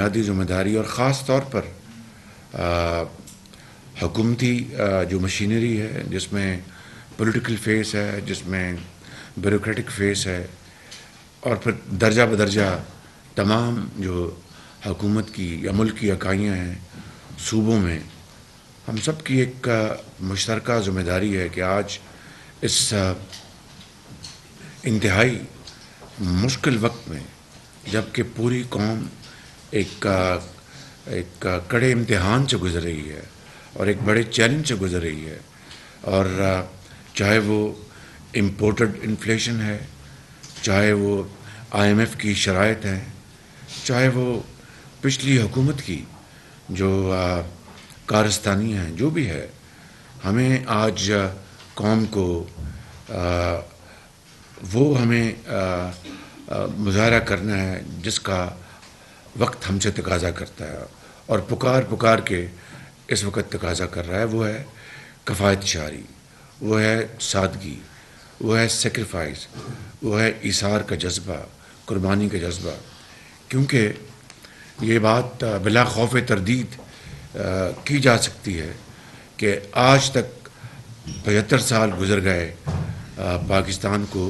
بنیادی ذمہ داری اور خاص طور پر حکومتی جو مشینری ہے، جس میں پولیٹیکل فیس ہے، جس میں بیوروکریٹک فیس ہے، اور پھر درجہ بدرجہ تمام جو حکومت کی یا ملک کی اکائیاں ہیں صوبوں میں، ہم سب کی ایک مشترکہ ذمہ داری ہے کہ آج اس انتہائی مشکل وقت میں، جب کہ پوری قوم ایک کڑے امتحان سے گزر رہی ہے اور ایک بڑے چیلنج سے گزر رہی ہے، اور چاہے وہ امپورٹڈ انفلیشن ہے، چاہے وہ IMF کی شرائط ہیں، چاہے وہ پچھلی حکومت کی جو کارستانی ہیں، جو بھی ہے، ہمیں آج قوم کو وہ ہمیں مظاہرہ کرنا ہے جس کا وقت ہم سے تقاضا کرتا ہے، اور پکار کے اس وقت تقاضا کر رہا ہے، وہ ہے کفایت شعری، وہ ہے سادگی، وہ ہے سیکریفائس، وہ ہے ایثار کا جذبہ، قربانی کا جذبہ. کیونکہ یہ بات بلا خوف تردید کی جا سکتی ہے کہ آج تک 75 سال گزر گئے پاکستان کو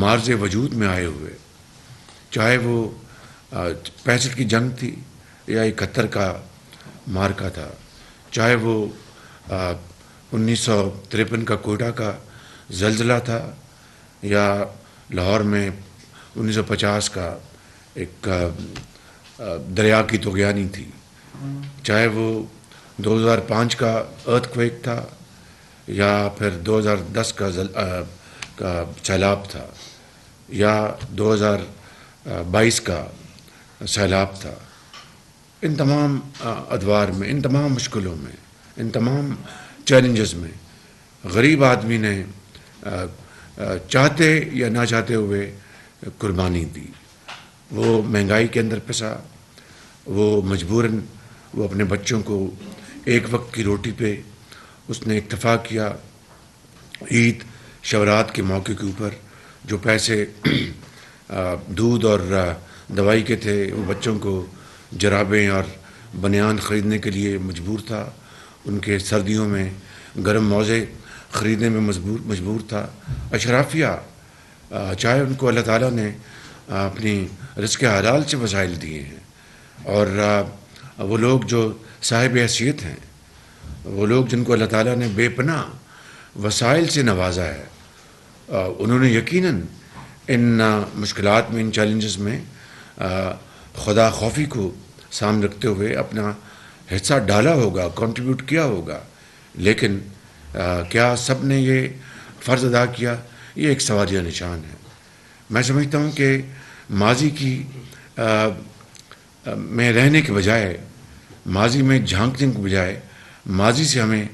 مارز وجود میں آئے ہوئے، چاہے وہ 65 کی جنگ تھی یا 71 کا مارکا تھا، چاہے وہ 1953 کا کوئٹہ کا زلزلہ تھا، یا لاہور میں 1950 کا ایک دریا کی طغیانی تھی، چاہے وہ 2005 کا ارتھ کویک تھا، یا پھر 2010 کا سیلاب تھا، یا 2022 کا سیلاب تھا. ان تمام ادوار میں، ان تمام مشکلوں میں، ان تمام چیلنجز میں غریب آدمی نے چاہتے یا نہ چاہتے ہوئے قربانی دی. وہ مہنگائی کے اندر پسا، وہ مجبوراً وہ اپنے بچوں کو ایک وقت کی روٹی پہ اس نے اکتفا کیا. عید شورات کے موقع کے اوپر جو پیسے دودھ اور دوائی کے تھے، وہ بچوں کو جرابیں اور بنیان خریدنے کے لیے مجبور تھا، ان کے سردیوں میں گرم موزے خریدنے میں مجبور تھا. اشرافیہ، چاہے ان کو اللہ تعالیٰ نے اپنی رزق حلال سے وسائل دیے ہیں، اور وہ لوگ جو صاحب حیثیت ہیں، وہ لوگ جن کو اللہ تعالیٰ نے بے پناہ وسائل سے نوازا ہے، انہوں نے یقیناً ان مشکلات میں، ان چیلنجز میں خدا خوفی کو سامنے رکھتے ہوئے اپنا حصہ ڈالا ہوگا، کنٹریبیوٹ کیا ہوگا. لیکن کیا سب نے یہ فرض ادا کیا؟ یہ ایک سوالیہ نشان ہے. میں سمجھتا ہوں کہ ماضی کی میں رہنے کے بجائے، ماضی میں جھانکنے کے بجائے، ماضی سے ہمیں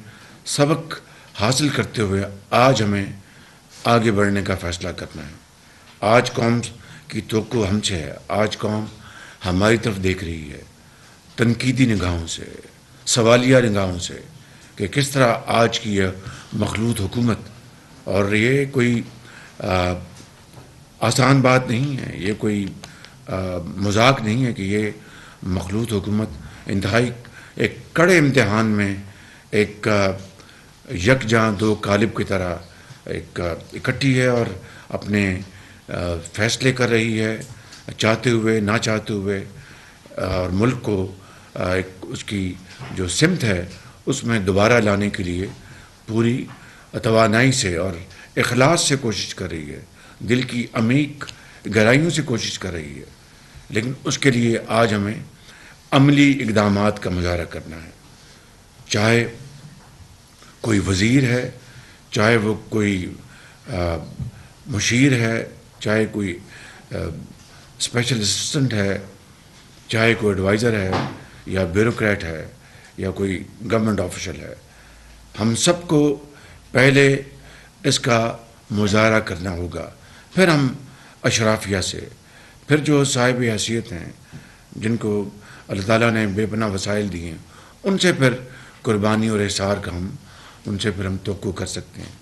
سبق حاصل کرتے ہوئے آج ہمیں آگے بڑھنے کا فیصلہ کرنا ہے. آج قوم کی توقع ہم سے ہے، آج قوم ہماری طرف دیکھ رہی ہے تنقیدی نگاہوں سے، سوالیہ نگاہوں سے، کہ کس طرح آج کی یہ مخلوط حکومت، اور یہ کوئی آسان بات نہیں ہے، یہ کوئی مذاق نہیں ہے کہ یہ مخلوط حکومت انتہائی ایک کڑے امتحان میں ایک یکجاں دو قالب کی طرح ایک اکٹھی ہے اور اپنے فیصلے کر رہی ہے، چاہتے ہوئے نہ چاہتے ہوئے، اور ملک کو ایک اس کی جو سمت ہے اس میں دوبارہ لانے کے لیے پوری توانائی سے اور اخلاص سے کوشش کر رہی ہے، دل کی عمیق گہرائیوں سے کوشش کر رہی ہے. لیکن اس کے لیے آج ہمیں عملی اقدامات کا مظاہرہ کرنا ہے. چاہے کوئی وزیر ہے، چاہے وہ کوئی مشیر ہے، چاہے کوئی اسپیشل اسسٹنٹ ہے، چاہے کوئی ایڈوائزر ہے یا بیوروکریٹ ہے یا کوئی گورنمنٹ آفیشل ہے، ہم سب کو پہلے اس کا مظاہرہ کرنا ہوگا. پھر ہم اشرافیہ سے، پھر جو صاحب حیثیت ہیں، جن کو اللہ تعالیٰ نے بے پناہ وسائل دیے ہیں، ان سے پھر قربانی اور احسار کا ان سے پھر ہم توقع کر سکتے ہیں.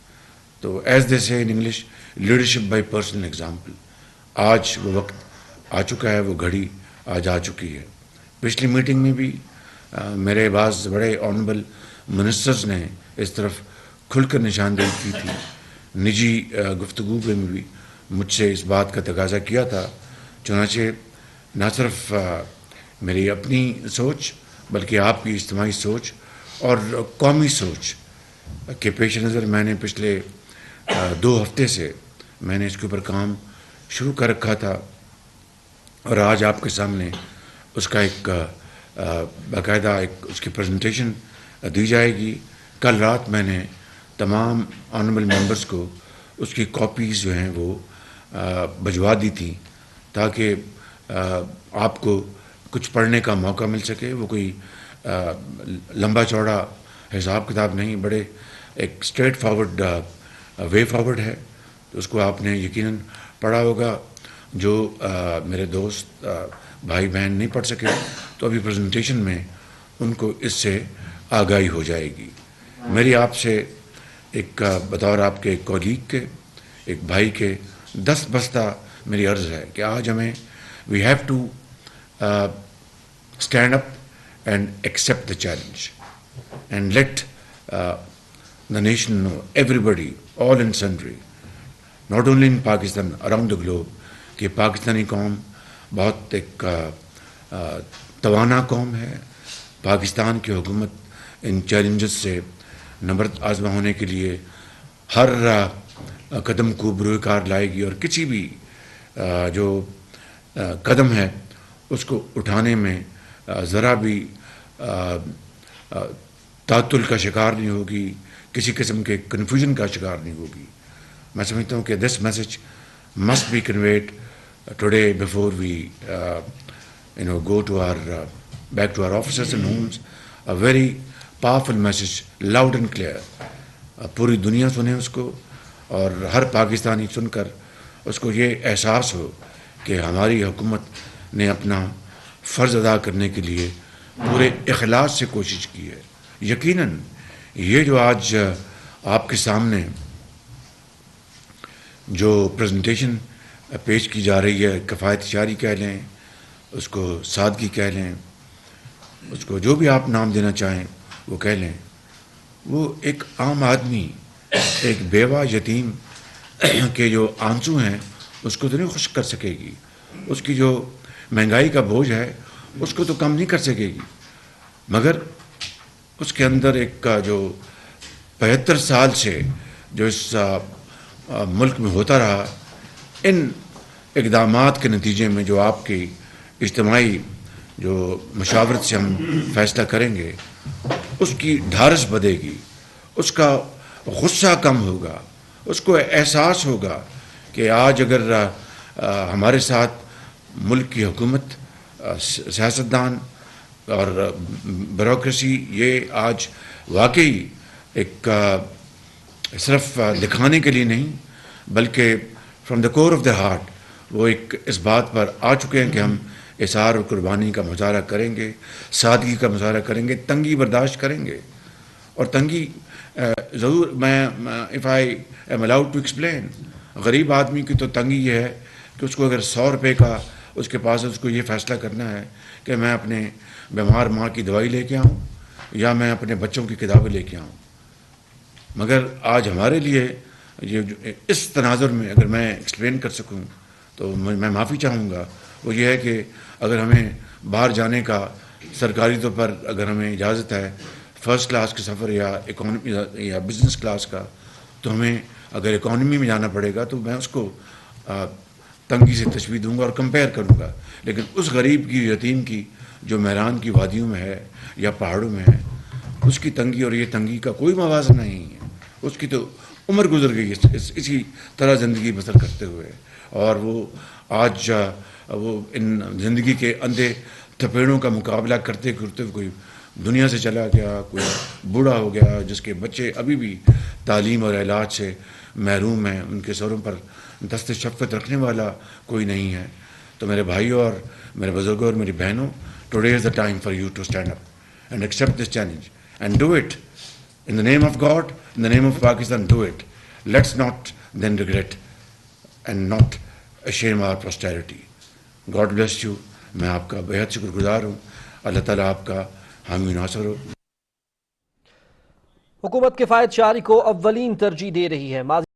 تو ایز دے سے in English, leadership by personal example. آج وہ وقت آ چکا ہے، وہ گھڑی آج آ چکی ہے پچھلی میٹنگ میں بھی میرے بعض بڑے آنریبل منسٹرز نے اس طرف کھل کر نشاندہی کی تھی. نجی گفتگو میں بھی مجھ سے اس بات کا تقاضا کیا تھا. چنانچہ نہ صرف میری اپنی سوچ بلکہ آپ کی اجتماعی سوچ اور قومی سوچ کے پیش نظر میں نے پچھلے 2 ہفتے سے میں نے اس کے اوپر کام شروع کر رکھا تھا، اور آج آپ کے سامنے اس کا ایک باقاعدہ اس کی پریزنٹیشن دی جائے گی. کل رات میں نے تمام آنریبل ممبرز کو اس کی کاپیز جو ہیں وہ بھجوا دی تھیں تاکہ آپ کو کچھ پڑھنے کا موقع مل سکے. وہ کوئی لمبا چوڑا حساب کتاب نہیں، بڑے ایک اسٹریٹ فارورڈ وے فارورڈ ہے. اس کو آپ نے یقیناً پڑھا ہوگا. جو میرے دوست بھائی بہن نہیں پڑھ سکے تو ابھی پریزنٹیشن میں ان کو اس سے آگاہی ہو جائے گی. میری آپ سے ایک بطور آپ کے کولیگ کے، ایک بھائی کے دست بستہ میری عرض ہے کہ آج ہمیں we have to stand up and accept the challenge and let the nation know, everybody, all and sundry, not only in Pakistan, around the globe, کہ پاکستانی قوم بہت ایک توانا قوم ہے. پاکستان کی حکومت ان چیلنجز سے نبرد آزما ہونے کے لیے ہر قدم کو بروئے کار لائے گی، اور کسی بھی جو قدم ہے اس کو اٹھانے میں ذرا بھی تعطل کا شکار نہیں ہوگی، کسی قسم کے کنفیوژن کا شکار نہیں ہوگی. میں سمجھتا ہوں کہ this message must be conveyed today before we go to our back to our offices and homes. A very powerful message, loud and clear. پوری دنیا سنے اس کو، اور ہر پاکستانی سن کر اس کو یہ احساس ہو کہ ہماری حکومت نے اپنا فرض ادا کرنے کے لیے پورے اخلاص سے کوشش کی ہے. یقیناً یہ جو آج آپ کے سامنے جو پریزنٹیشن پیش کی جا رہی ہے، کفایت جاری کہہ لیں، اس کو سادگی کہہ لیں، اس کو جو بھی آپ نام دینا چاہیں وہ کہہ لیں، وہ ایک عام آدمی، ایک بیوہ یتیم کے جو آنسو ہیں اس کو تو نہیں خشک کر سکے گی. اس کی جو مہنگائی کا بوجھ ہے اس کو تو کم نہیں کر سکے گی، مگر اس کے اندر ایک جو 75 سال سے جو اس ملک میں ہوتا رہا، ان اقدامات کے نتیجے میں جو آپ کی اجتماعی جو مشاورت سے ہم فیصلہ کریں گے، اس کی ڈھارس بدے گی، اس کا غصہ کم ہوگا، اس کو احساس ہوگا کہ آج اگر ہمارے ساتھ ملک کی حکومت، سیاستدان اور بیوروکریسی یہ آج واقعی ایک صرف دکھانے کے لیے نہیں بلکہ from the core of the heart وہ ایک اس بات پر آ چکے ہیں کہ ہم اظہار اور قربانی کا مظاہرہ کریں گے، سادگی کا مظاہرہ کریں گے، تنگی برداشت کریں گے. اور تنگی ضرور، میں if I am allowed to explain, غریب آدمی کی تو تنگی یہ ہے کہ اس کو اگر 100 روپے کا اس کے پاس اس کو یہ فیصلہ کرنا ہے کہ میں اپنے بیمار ماں کی دوائی لے کے آؤں یا میں اپنے بچوں کی کتابیں لے کے آؤں. مگر آج ہمارے لیے یہ اس تناظر میں اگر میں ایکسپلین کر سکوں تو میں معافی چاہوں گا. وہ یہ ہے کہ اگر ہمیں باہر جانے کا سرکاری طور پر اگر ہمیں اجازت ہے فرسٹ کلاس کے سفر یا اکانومی یا بزنس کلاس کا، تو ہمیں اگر اکانومی میں جانا پڑے گا تو میں اس کو تنگی سے تشبیہ دوں گا اور کمپیئر کروں گا. لیکن اس غریب کی، یتیم کی جو میران کی وادیوں میں ہے یا پہاڑوں میں ہے، اس کی تنگی اور یہ تنگی کا کوئی موازنہ نہیں ہے. اس کی تو عمر گزر گئی اسی طرح زندگی بسر کرتے ہوئے، اور وہ آج وہ ان زندگی کے اندھے تھپیڑوں کا مقابلہ کرتے کرتے کوئی دنیا سے چلا گیا، کوئی بوڑھا ہو گیا جس کے بچے ابھی بھی تعلیم اور علاج سے محروم ہیں، ان کے سروں پر دست شفقت رکھنے والا کوئی نہیں ہے. تو میرے بھائیوں اور میرے بزرگوں اور میری بہنوں، today is the time for you to stand up and accept this challenge and do it in the name of God, in the name of Pakistan. Do it. Let's not then regret and not shame our posterity. God bless you. میں آپ کا بہت شکر گزار ہوں. اللہ تعالیٰ آپ کا حامی ناصر ہو۔ حکومت کفایت شعاری کو اولین ترجیح دے رہی ہے۔